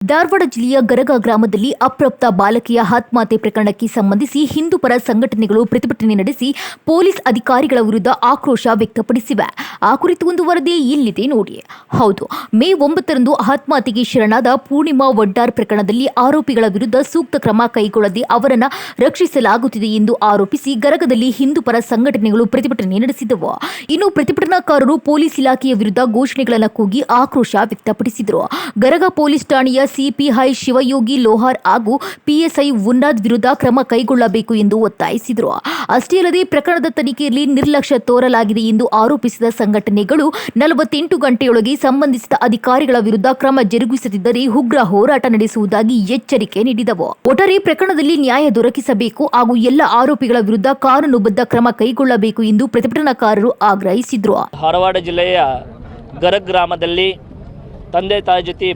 ಧಾರವಾಡ ಜಿಲ್ಲೆಯ ಗರಗ ಗ್ರಾಮದಲ್ಲಿ ಅಪ್ರಾಪ್ತ ಬಾಲಕಿಯ ಆತ್ಮಹತ್ಯೆ ಪ್ರಕರಣಕ್ಕೆ ಸಂಬಂಧಿಸಿ ಹಿಂದೂಪರ ಸಂಘಟನೆಗಳು ಪ್ರತಿಭಟನೆ ನಡೆಸಿ ಪೊಲೀಸ್ ಅಧಿಕಾರಿಗಳ ವಿರುದ್ಧ ಆಕ್ರೋಶ ವ್ಯಕ್ತಪಡಿಸಿವೆ. ಆ ಕುರಿತು ಒಂದು ವರದಿ ಇಲ್ಲಿದೆ ನೋಡಿ. ಹೌದು, ಮೇ 9ರಂದು ಆತ್ಮಹತ್ಯೆಗೆ ಶರಣಾದ ಪೂರ್ಣಿಮಾ ವಡ್ಡಾರ್ ಪ್ರಕರಣದಲ್ಲಿ ಆರೋಪಿಗಳ ವಿರುದ್ಧ ಸೂಕ್ತ ಕ್ರಮ ಕೈಗೊಳ್ಳದೆ ಅವರನ್ನು ರಕ್ಷಿಸಲಾಗುತ್ತಿದೆ ಎಂದು ಆರೋಪಿಸಿ ಗರಗದಲ್ಲಿ ಹಿಂದೂಪರ ಸಂಘಟನೆಗಳು ಪ್ರತಿಭಟನೆ ನಡೆಸಿದವು. ಇನ್ನು ಪ್ರತಿಭಟನಾಕಾರರು ಪೊಲೀಸ್ ಇಲಾಖೆಯ ವಿರುದ್ಧ ಘೋಷಣೆಗಳನ್ನು ಕೂಗಿ ಆಕ್ರೋಶ ವ್ಯಕ್ತಪಡಿಸಿದರು. ಗರಗ ಪೊಲೀಸ್ ಠಾಣೆಯ ಸಿಪಿಐ ಶಿವಯೋಗಿ ಲೋಹಾರ್ ಹಾಗೂ ಪಿಎಸ್ಐ ಉನ್ನಾದ್ ವಿರುದ್ಧ ಕ್ರಮ ಕೈಗೊಳ್ಳಬೇಕು ಎಂದು ಒತ್ತಾಯಿಸಿದರು. ಅಷ್ಟೇ ಅಲ್ಲದೆ ಪ್ರಕರಣದ ತನಿಖೆಯಲ್ಲಿ ನಿರ್ಲಕ್ಷ್ಯ ತೋರಲಾಗಿದೆ ಎಂದು ಆರೋಪಿಸಿದ ಸಂಘಟನೆಗಳು 48 ಗಂಟೆಯೊಳಗೆ ಸಂಬಂಧಿಸಿದ ಅಧಿಕಾರಿಗಳ ವಿರುದ್ಧ ಕ್ರಮ ಜರುಗಿಸದಿದ್ದರೆ ಉಗ್ರ ಹೋರಾಟ ನಡೆಸುವುದಾಗಿ ಎಚ್ಚರಿಕೆ ನೀಡಿದವು. ಒಟ್ಟಾರೆ ಪ್ರಕರಣದಲ್ಲಿ ನ್ಯಾಯ ದೊರಕಿಸಬೇಕು ಹಾಗೂ ಎಲ್ಲ ಆರೋಪಿಗಳ ವಿರುದ್ಧ ಕಾನೂನುಬದ್ಧ ಕ್ರಮ ಕೈಗೊಳ್ಳಬೇಕು ಎಂದು ಪ್ರತಿಭಟನಾಕಾರರು ಆಗ್ರಹಿಸಿದರು. ಧಾರವಾಡ ಜಿಲ್ಲೆಯ ಗರಗ್ ಗ್ರಾಮದಲ್ಲಿ ತಂದೆ ತಾಯಿ ಜೊತೆ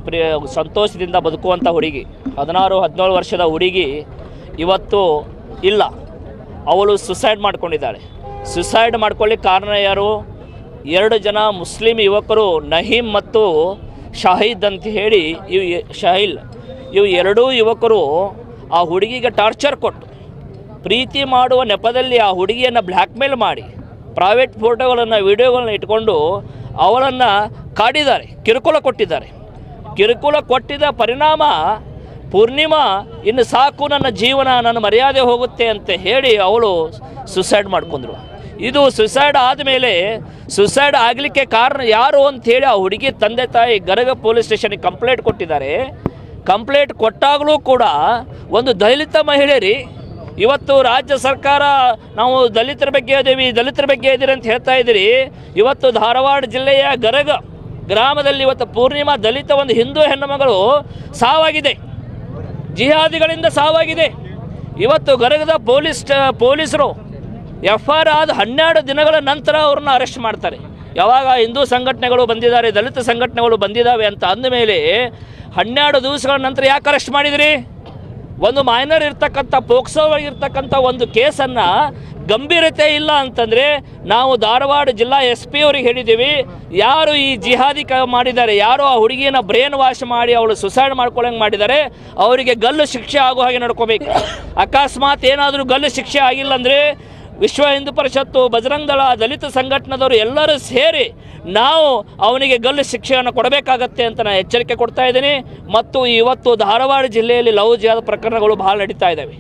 ಸಂತೋಷದಿಂದ ಬದುಕುವಂಥ ಹುಡುಗಿ 16-17 ವರ್ಷದ ಹುಡುಗಿ ಇವತ್ತು ಇಲ್ಲ. ಅವಳು ಸುಸೈಡ್ ಮಾಡ್ಕೊಂಡಿದ್ದಾಳೆ. ಸುಸೈಡ್ ಮಾಡ್ಕೊಳ್ಳಿಕ್ಕೆ ಕಾರಣ ಯಾರು? 2 ಜನ ಮುಸ್ಲಿಂ ಯುವಕರು, ನಹೀಮ್ ಮತ್ತು ಶಾಹಿದ್ ಅಂತ ಹೇಳಿ ಇವು 2 ಯುವಕರು ಆ ಹುಡುಗಿಗೆ ಟಾರ್ಚರ್ ಕೊಟ್ಟು ಪ್ರೀತಿ ಮಾಡುವ ನೆಪದಲ್ಲಿ ಆ ಹುಡುಗಿಯನ್ನು ಬ್ಲ್ಯಾಕ್ ಮೇಲ್ ಮಾಡಿ ಪ್ರೈವೇಟ್ ಫೋಟೋಗಳನ್ನು ವಿಡಿಯೋಗಳನ್ನು ಇಟ್ಕೊಂಡು ಅವಳನ್ನು ಕಾಡಿದ್ದಾರೆ, ಕಿರುಕುಳ ಕೊಟ್ಟಿದ್ದಾರೆ. ಕಿರುಕುಳ ಕೊಟ್ಟಿದ್ದ ಪರಿಣಾಮ ಪೂರ್ಣಿಮಾ ಇನ್ನು ಸಾಕು, ನನ್ನ ಜೀವನ, ನನ್ನ ಮರ್ಯಾದೆ ಹೋಗುತ್ತೆ ಅಂತ ಹೇಳಿ ಅವಳು ಸುಸೈಡ್ ಮಾಡ್ಕೊಂಡ್ರು. ಇದು ಸುಸೈಡ್ ಆದಮೇಲೆ ಸುಸೈಡ್ ಆಗಲಿಕ್ಕೆ ಕಾರಣ ಯಾರು ಅಂಥೇಳಿ ಆ ಹುಡುಗಿ ತಂದೆ ತಾಯಿ ಗರಗ ಪೊಲೀಸ್ ಸ್ಟೇಷನ್ಗೆ ಕಂಪ್ಲೇಂಟ್ ಕೊಟ್ಟಿದ್ದಾರೆ. ಕಂಪ್ಲೇಂಟ್ ಕೊಟ್ಟಾಗಲೂ ಕೂಡ ಒಂದು ದಲಿತ ಮಹಿಳೆ ರೀ, ಇವತ್ತು ರಾಜ್ಯ ಸರ್ಕಾರ ನಾವು ದಲಿತರ ಬಗ್ಗೆ ಇದ್ದೀರಿ ಅಂತ ಹೇಳ್ತಾ ಇದ್ದೀರಿ. ಇವತ್ತು ಧಾರವಾಡ ಜಿಲ್ಲೆಯ ಗರಗ ಗ್ರಾಮದಲ್ಲಿ ಇವತ್ತು ಪೂರ್ಣಿಮಾ ದಲಿತ ಒಂದು ಹಿಂದೂ ಹೆಣ್ಣುಮಗಳು ಸಾವಾಗಿದೆ, ಜಿಹಾದಿಗಳಿಂದ ಸಾವಾಗಿದೆ. ಇವತ್ತು ಗರಗದ ಪೊಲೀಸರು FIR ಆದ 12 ದಿನಗಳ ನಂತರ ಅವ್ರನ್ನ ಅರೆಸ್ಟ್ ಮಾಡ್ತಾರೆ. ಯಾವಾಗ ಹಿಂದೂ ಸಂಘಟನೆಗಳು ಬಂದಿದ್ದಾರೆ, ದಲಿತ ಸಂಘಟನೆಗಳು ಬಂದಿದ್ದಾವೆ ಅಂತ ಅಂದಮೇಲೆ 12 ದಿವಸಗಳ ನಂತರ ಯಾಕೆ ಅರೆಸ್ಟ್ ಮಾಡಿದ್ರಿ? ಒಂದು ಮೈನರ್ ಇರ್ತಕ್ಕಂಥ ಪೋಕ್ಸೋ ಇರ್ತಕ್ಕಂಥ ಒಂದು ಕೇಸನ್ನು ಗಂಭೀರತೆ ಇಲ್ಲ ಅಂತಂದರೆ ನಾವು ಧಾರವಾಡ ಜಿಲ್ಲಾ SP ಅವ್ರಿಗೆ ಹೇಳಿದ್ದೀವಿ, ಯಾರು ಈ ಜಿಹಾದಿ ಮಾಡಿದ್ದಾರೆ, ಯಾರು ಆ ಹುಡುಗಿಯನ್ನು ಬ್ರೇನ್ ವಾಶ್ ಮಾಡಿ ಅವಳು ಸುಸೈಡ್ ಮಾಡ್ಕೊಳ್ಳೋಂಗೆ ಮಾಡಿದ್ದಾರೆ, ಅವರಿಗೆ ಗಲ್ಲು ಶಿಕ್ಷೆ ಆಗೋ ಹಾಗೆ ನಡ್ಕೋಬೇಕು. ಅಕಸ್ಮಾತ್ ಏನಾದರೂ ಗಲ್ಲು ಶಿಕ್ಷೆ ಆಗಿಲ್ಲ ಅಂದರೆ ವಿಶ್ವ ಹಿಂದೂ ಪರಿಷತ್ತು, ಬಜರಂಗ ದಳ, ದಲಿತ ಸಂಘಟನೆದವರು ಎಲ್ಲರೂ ಸೇರಿ ನಾವು ಅವನಿಗೆ ಗಲ್ಲು ಶಿಕ್ಷೆಯನ್ನು ಕೊಡಬೇಕಾಗತ್ತೆ ಅಂತ ನಾನು ಎಚ್ಚರಿಕೆ ಕೊಡ್ತಾ ಇದ್ದೀನಿ. ಮತ್ತು ಇವತ್ತು ಧಾರವಾಡ ಜಿಲ್ಲೆಯಲ್ಲಿ ಲವ್ ಜಿಹಾದ್ ಪ್ರಕರಣಗಳು ಭಾಳ ನಡೀತಾ ಇದ್ದಾವೆ.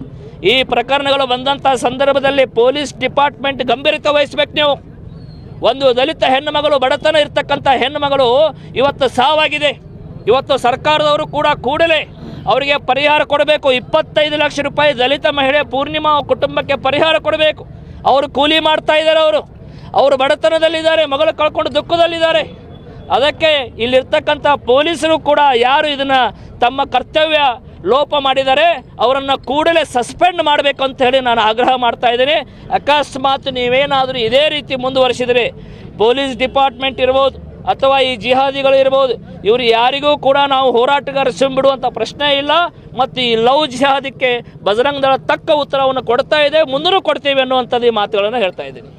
ಈ ಪ್ರಕರಣಗಳು ಬಂದಂಥ ಸಂದರ್ಭದಲ್ಲಿ ಪೊಲೀಸ್ ಡಿಪಾರ್ಟ್ಮೆಂಟ್ ಗಂಭೀರತೆ ವಹಿಸ್ಬೇಕು. ನೀವು ಒಂದು ದಲಿತ ಹೆಣ್ಣುಮಗಳು, ಬಡತನ ಇರ್ತಕ್ಕಂಥ ಹೆಣ್ಣುಮಗಳು ಇವತ್ತು ಸಾವಾಗಿದೆ. ಇವತ್ತು ಸರ್ಕಾರದವರು ಕೂಡ ಕೂಡಲೇ ಅವರಿಗೆ ಪರಿಹಾರ ಕೊಡಬೇಕು. 25 ಲಕ್ಷ ರೂಪಾಯಿ ದಲಿತ ಮಹಿಳೆ ಪೂರ್ಣಿಮಾ ಕುಟುಂಬಕ್ಕೆ ಪರಿಹಾರ ಕೊಡಬೇಕು. ಅವರು ಕೂಲಿ ಮಾಡ್ತಾ ಇದ್ದಾರೆ, ಅವರು ಬಡತನದಲ್ಲಿದ್ದಾರೆ, ಮಗಳು ಕಳ್ಕೊಂಡು ದುಃಖದಲ್ಲಿದ್ದಾರೆ. ಅದಕ್ಕೆ ಇಲ್ಲಿರ್ತಕ್ಕಂಥ ಪೊಲೀಸರು ಕೂಡ ಯಾರು ಇದನ್ನು ತಮ್ಮ ಕರ್ತವ್ಯ ಲೋಪ ಮಾಡಿದ್ದಾರೆ ಅವರನ್ನು ಕೂಡಲೇ ಸಸ್ಪೆಂಡ್ ಮಾಡಬೇಕು ಅಂತ ಹೇಳಿ ನಾನು ಆಗ್ರಹ ಮಾಡ್ತಾ ಇದ್ದೀನಿ. ಅಕಸ್ಮಾತ್ ನೀವೇನಾದರೂ ಇದೇ ರೀತಿ ಮುಂದುವರಿಸಿದರೆ ಪೊಲೀಸ್ ಡಿಪಾರ್ಟ್ಮೆಂಟ್ ಇರ್ಬೋದು ಅಥವಾ ಈ ಜಿಹಾದಿಗಳು ಇರ್ಬೋದು, ಇವರು ಯಾರಿಗೂ ಕೂಡ ನಾವು ಹೋರಾಟಗಾರ ಬಿಡುವಂಥ ಪ್ರಶ್ನೆ ಇಲ್ಲ. ಮತ್ತು ಈ ಲವ್ ಜಿಹಾದಕ್ಕೆ ಬಜರಂಗ ದಳ ತಕ್ಕ ಉತ್ತರವನ್ನು ಕೊಡ್ತಾ ಇದೆ, ಮುಂದೂ ಕೊಡ್ತೀವಿ ಅನ್ನುವಂಥದ್ದು ಈ ಮಾತುಗಳನ್ನು ಹೇಳ್ತಾ ಇದ್ದೀನಿ.